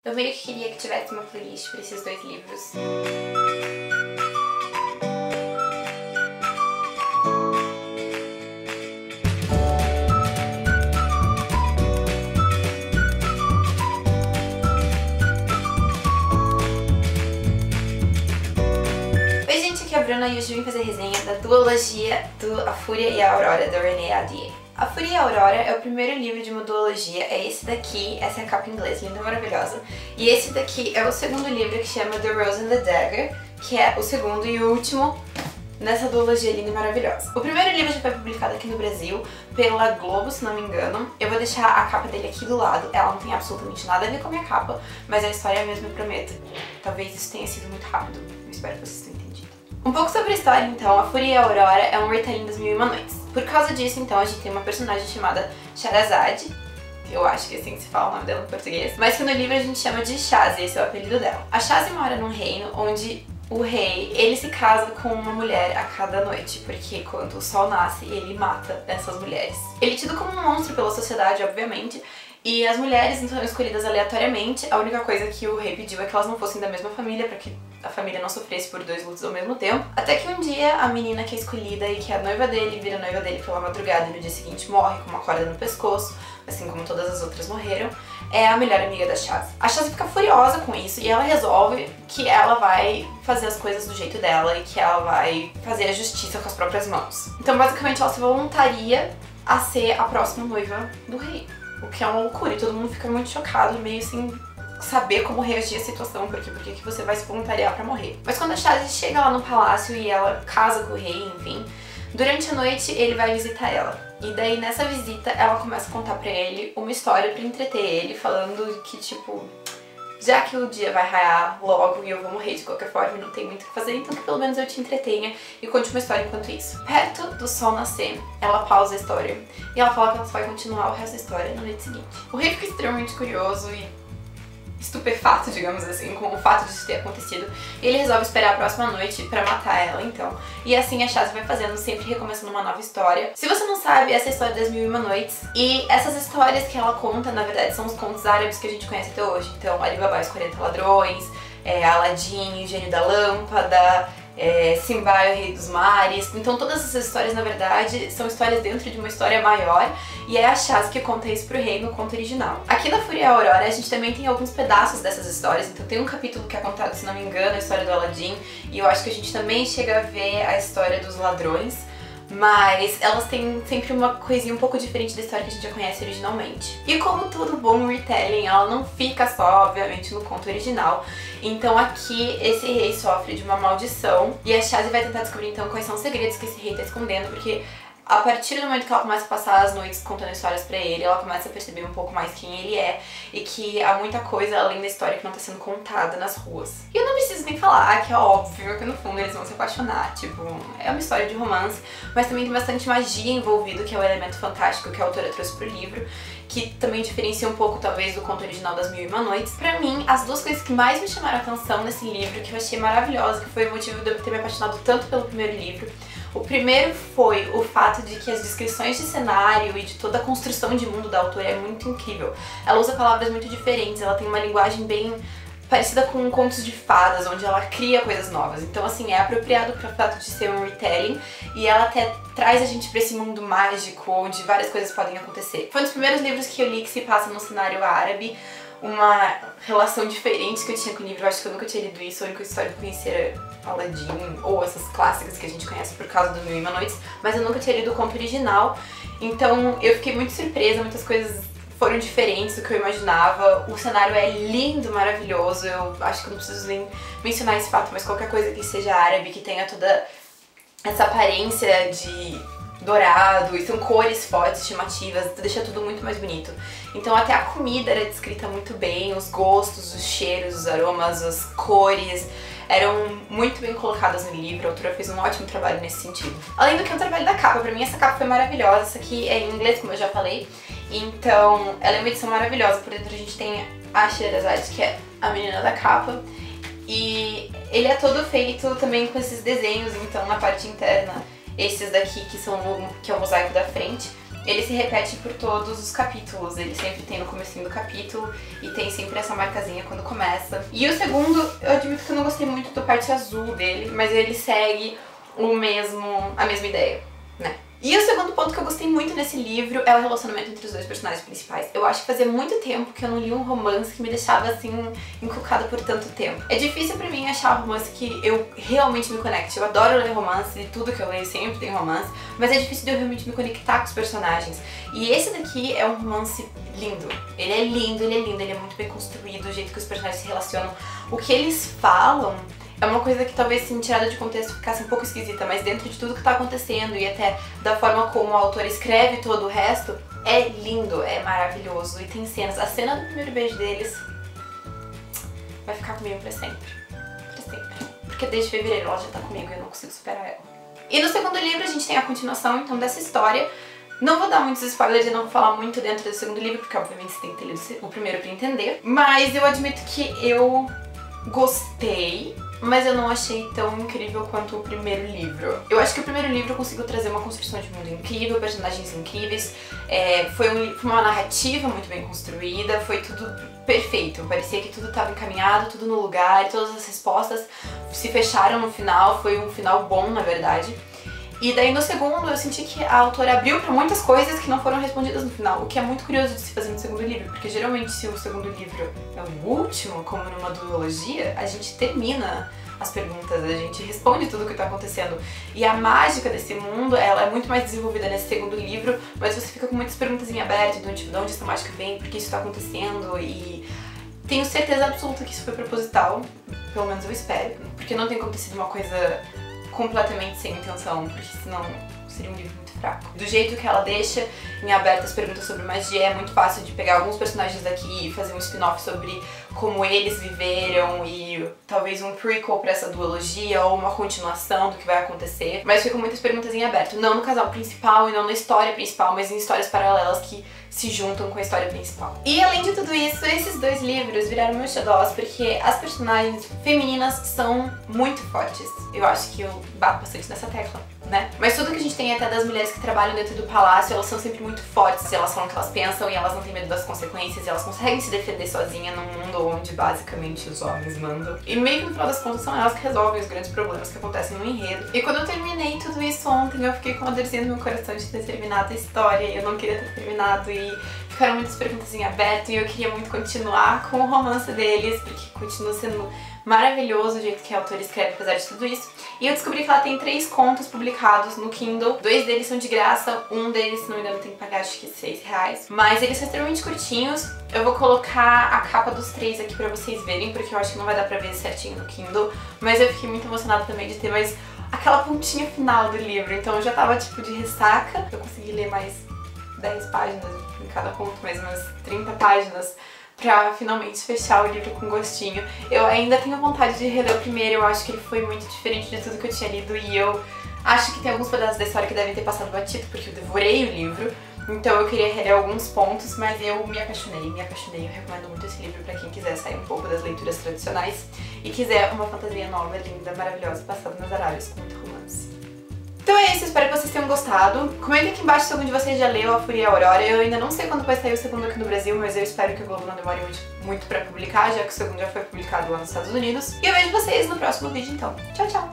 Eu meio que queria que tivesse uma playlist para esses dois livros. Oi gente, aqui é a Bruna e hoje eu vim fazer resenha da duologia do A Fúria e a Aurora, da Renée Ahdieh. A Fúria e a Aurora é o primeiro livro de uma duologia, é esse daqui, essa é a capa em inglês, linda e maravilhosa. E esse daqui é o segundo livro, que chama The Rose and the Dagger, que é o segundo e último nessa duologia linda e maravilhosa. O primeiro livro já foi publicado aqui no Brasil pela Globo, se não me engano. Eu vou deixar a capa dele aqui do lado, ela não tem absolutamente nada a ver com a minha capa, mas a história é a mesma, eu prometo. Talvez isso tenha sido muito rápido, eu espero que vocês tenham entendido. Um pouco sobre a história, então. A Fúria e a Aurora é um retelling das Mil e Uma Noites. Por causa disso, então, a gente tem uma personagem chamada Scheherazade, eu acho que é assim que se fala o nome dela em português, mas que no livro a gente chama de Shazi, esse é o apelido dela. A Shazi mora num reino onde o rei, ele se casa com uma mulher a cada noite, porque quando o sol nasce, ele mata essas mulheres. Ele é tido como um monstro pela sociedade, obviamente, e as mulheres então são escolhidas aleatoriamente. A única coisa que o rei pediu é que elas não fossem da mesma família, para que a família não sofresse por dois lutos ao mesmo tempo. Até que um dia a menina que é escolhida e que é a noiva dele, vira noiva dele pela madrugada e no dia seguinte morre com uma corda no pescoço, assim como todas as outras morreram. É a melhor amiga da Shazi. A Shazi fica furiosa com isso e ela resolve que ela vai fazer as coisas do jeito dela e que ela vai fazer a justiça com as próprias mãos. Então basicamente ela se voluntaria a ser a próxima noiva do rei. O que é uma loucura e todo mundo fica muito chocado, meio sem saber como reagir à situação, porque por que você vai se voluntariar pra morrer. Mas quando a Shazi chega lá no palácio e ela casa com o rei, enfim, durante a noite ele vai visitar ela. E daí nessa visita ela começa a contar pra ele uma história pra entreter ele, falando que tipo, já que o dia vai raiar logo e eu vou morrer de qualquer forma e não tem muito o que fazer, então que pelo menos eu te entretenha e conte uma história enquanto isso. Perto do sol nascer, ela pausa a história e ela fala que ela só vai continuar o resto da história no dia seguinte. O rei fica extremamente curioso e estupefato, digamos assim, com o fato disso ter acontecido, e ele resolve esperar a próxima noite pra matar ela, então. E assim a Shazi vai fazendo, sempre recomeçando uma nova história. Se você não sabe, essa é a história das Mil e Uma Noites, e essas histórias que ela conta, na verdade, são os contos árabes que a gente conhece até hoje. Então, Ali Baba e os 40 Ladrões, Aladdin, o Gênio da Lâmpada, Simba e o Rei dos Mares. Então todas essas histórias, na verdade, são histórias dentro de uma história maior, e é a Shazi que conta isso pro rei no conto original. Aqui na Fúria e a Aurora a gente também tem alguns pedaços dessas histórias, então tem um capítulo que é contado, se não me engano, a história do Aladdin, e eu acho que a gente também chega a ver a história dos ladrões, mas elas têm sempre uma coisinha um pouco diferente da história que a gente já conhece originalmente. E como todo bom retelling, ela não fica só, obviamente, no conto original. Então aqui esse rei sofre de uma maldição e a Shazi vai tentar descobrir então quais são os segredos que esse rei tá escondendo, porque a partir do momento que ela começa a passar as noites contando histórias pra ele, ela começa a perceber um pouco mais quem ele é e que há muita coisa além da história que não tá sendo contada nas ruas. E eu não preciso nem falar que é óbvio que no fundo eles vão se apaixonar, tipo, é uma história de romance, mas também tem bastante magia envolvido, que é o elemento fantástico que a autora trouxe pro livro, que também diferencia um pouco, talvez, do conto original das Mil e Uma Noites. Pra mim, as duas coisas que mais me chamaram a atenção nesse livro, que eu achei maravilhosa, que foi o motivo de eu ter me apaixonado tanto pelo primeiro livro, o primeiro foi o fato de que as descrições de cenário e de toda a construção de mundo da autora é muito incrível. Ela usa palavras muito diferentes, ela tem uma linguagem bem parecida com contos de fadas, onde ela cria coisas novas. Então, assim, é apropriado para o fato de ser um retelling, e ela até traz a gente para esse mundo mágico, onde várias coisas podem acontecer. Foi um dos primeiros livros que eu li que se passa num cenário árabe, uma relação diferente que eu tinha com o livro. Eu acho que eu nunca tinha lido isso, a única história que eu conhecia era Aladdin, ou essas clássicas que a gente conhece por causa do Mil e Uma Noites, mas eu nunca tinha lido o conto original, então eu fiquei muito surpresa, muitas coisas foram diferentes do que eu imaginava. O cenário é lindo, maravilhoso, eu acho que eu não preciso nem mencionar esse fato, mas qualquer coisa que seja árabe, que tenha toda essa aparência de dourado, e são cores fortes, chamativas, deixa tudo muito mais bonito. Então até a comida era descrita muito bem, os gostos, os cheiros, os aromas, as cores eram muito bem colocadas no livro, a autora fez um ótimo trabalho nesse sentido. Além do que o trabalho da capa, pra mim essa capa foi maravilhosa, essa aqui é em inglês, como eu já falei, então ela é uma edição maravilhosa. Por dentro a gente tem a Scheherazade, que é a menina da capa, e ele é todo feito também com esses desenhos, então na parte interna, esses daqui que é o mosaico da frente, ele se repete por todos os capítulos, ele sempre tem no comecinho do capítulo e tem sempre essa marcazinha quando começa. E o segundo, eu admito que eu não gostei muito da parte azul dele, mas ele segue a mesma ideia, né? E o segundo ponto que eu gostei muito nesse livro é o relacionamento entre os dois personagens principais. Eu acho que fazia muito tempo que eu não li um romance que me deixava assim, encucada por tanto tempo. É difícil pra mim achar um romance que eu realmente me conecte. Eu adoro ler romance, e tudo que eu leio sempre tem romance, mas é difícil de eu realmente me conectar com os personagens. E esse daqui é um romance lindo. Ele é lindo, ele é muito bem construído, o jeito que os personagens se relacionam. O que eles falam é uma coisa que talvez, se tirada de contexto, ficasse um pouco esquisita, mas dentro de tudo que tá acontecendo e até da forma como o autor escreve todo o resto, é lindo, é maravilhoso. E tem cenas. A cena do primeiro beijo deles vai ficar comigo pra sempre. Pra sempre. Porque desde fevereiro ela já tá comigo e eu não consigo superar ela. E no segundo livro a gente tem a continuação, então, dessa história. Não vou dar muitos spoilers e não vou falar muito dentro do segundo livro, porque obviamente você tem que ter lido o primeiro pra entender. Mas eu admito que eu gostei, mas eu não achei tão incrível quanto o primeiro livro. Eu acho que o primeiro livro conseguiu trazer uma construção de mundo incrível, personagens incríveis, foi uma narrativa muito bem construída, foi tudo perfeito. Parecia que tudo estava encaminhado, tudo no lugar, e todas as respostas se fecharam no final, foi um final bom, na verdade. E daí no segundo eu senti que a autora abriu pra muitas coisas que não foram respondidas no final, o que é muito curioso de se fazer no segundo livro, porque geralmente se o segundo livro é o último, como numa duologia, a gente termina as perguntas, a gente responde tudo o que tá acontecendo. E a mágica desse mundo, ela é muito mais desenvolvida nesse segundo livro, mas você fica com muitas perguntas em aberto, então, tipo, de onde essa mágica vem, por que isso tá acontecendo, e tenho certeza absoluta que isso foi proposital, pelo menos eu espero, porque não tem acontecido uma coisa completamente sem intenção, porque senão seria um livro muito fraco. Do jeito que ela deixa em aberto as perguntas sobre magia, é muito fácil de pegar alguns personagens daqui e fazer um spin-off sobre como eles viveram e talvez um prequel pra essa duologia ou uma continuação do que vai acontecer. Mas ficam muitas perguntas em aberto, não no casal principal e não na história principal, mas em histórias paralelas que se juntam com a história principal. E além de tudo isso, esses dois livros viraram meus xodós porque as personagens femininas são muito fortes. Eu acho que eu bato bastante nessa tecla, né? Mas tudo que a gente tem até das mulheres que trabalham dentro do palácio, elas são sempre muito fortes, elas falam o que elas pensam e elas não têm medo das consequências, e elas conseguem se defender sozinhas num mundo onde basicamente os homens mandam. E meio que no final das contas são elas que resolvem os grandes problemas que acontecem no enredo. E quando eu terminei tudo isso ontem, eu fiquei com uma dorzinha no meu coração de ter terminado a história. Eu não queria ter terminado e ficaram muitas perguntas em aberto e eu queria muito continuar com o romance deles, porque continua sendo maravilhoso o jeito que a autora escreve, apesar de tudo isso. E eu descobri que ela tem 3 contos publicados no Kindle. 2 deles são de graça, um deles, se não me engano, tem que pagar acho que R$6. Mas eles são extremamente curtinhos. Eu vou colocar a capa dos 3 aqui pra vocês verem, porque eu acho que não vai dar pra ver certinho no Kindle. Mas eu fiquei muito emocionada também de ter mais aquela pontinha final do livro. Então eu já tava tipo de ressaca. Eu consegui ler mais 10 páginas em cada conto, mais umas 30 páginas. Pra finalmente fechar o livro com gostinho. Eu ainda tenho vontade de reler o primeiro, eu acho que ele foi muito diferente de tudo que eu tinha lido e eu acho que tem alguns pedaços da história que devem ter passado batido, porque eu devorei o livro, então eu queria reler alguns pontos, mas eu me apaixonei, eu recomendo muito esse livro pra quem quiser sair um pouco das leituras tradicionais e quiser uma fantasia nova, linda, maravilhosa, passada nas Arábias com muito romance. Então é isso, espero que vocês tenham gostado. Comentem aqui embaixo se algum de vocês já leu A Fúria e a Aurora. Eu ainda não sei quando vai sair o segundo aqui no Brasil, mas eu espero que o Globo não demore muito pra publicar, já que o segundo já foi publicado lá nos Estados Unidos. E eu vejo vocês no próximo vídeo então. Tchau, tchau!